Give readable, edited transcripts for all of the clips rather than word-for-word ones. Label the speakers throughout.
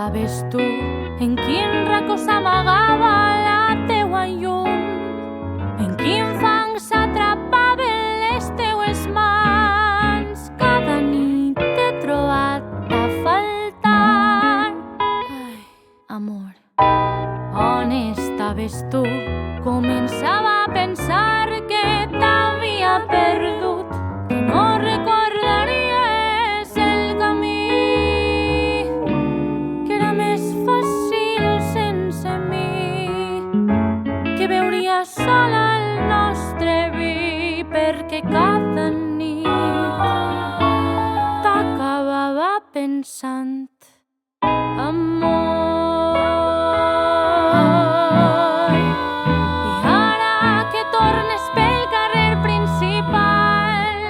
Speaker 1: Sabes tu en quin racó s'amagava la teua llum? En quin fang s'atrapaven les teues mans? Cada nit t'he trobat a faltar. Ai, amor, on estaves tu? Començava a pensar que t'havia perdut, que no recordaries el camí, que era més fàcil sense mi, que veuria sola el nostre vi, perquè cada nit t'acabava pensant, amor.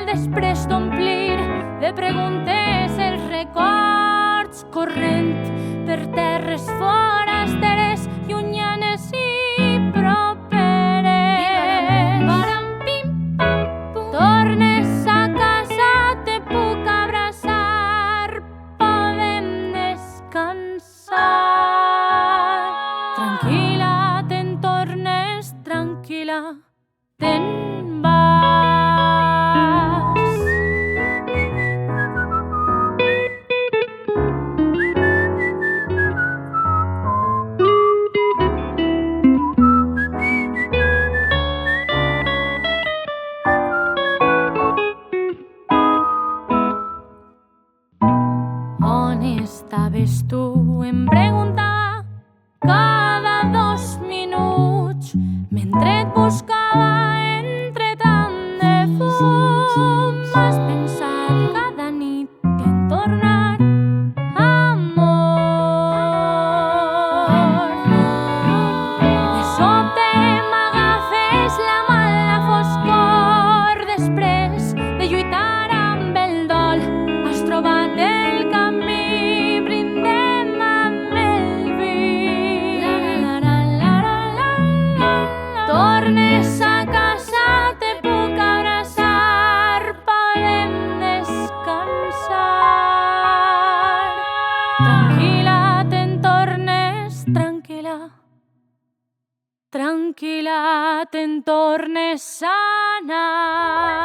Speaker 1: Després d'omplir de preguntes els records, corrent per terres forasteres, llunyanes i properes. Tornes a casa, te puc abraçar, podem descansar. Tranquil·la, te'n tornes, tranquil·la, te'n vas. On estaves tu? Em preguntava cada 2 minuts mentre et buscava entre tant de fum. Has pensat cada nit que en tornar, amor. De sobte m'agafes la mà en la foscor. Després de lluitar amb el dol, has trobat el camí, brindem amb el vi. Tornes a casa, te puc abraçar, podem descansar. Tranquil·la, te'n tornes, tranquil·la, tranquil·la, te'n tornes a anar.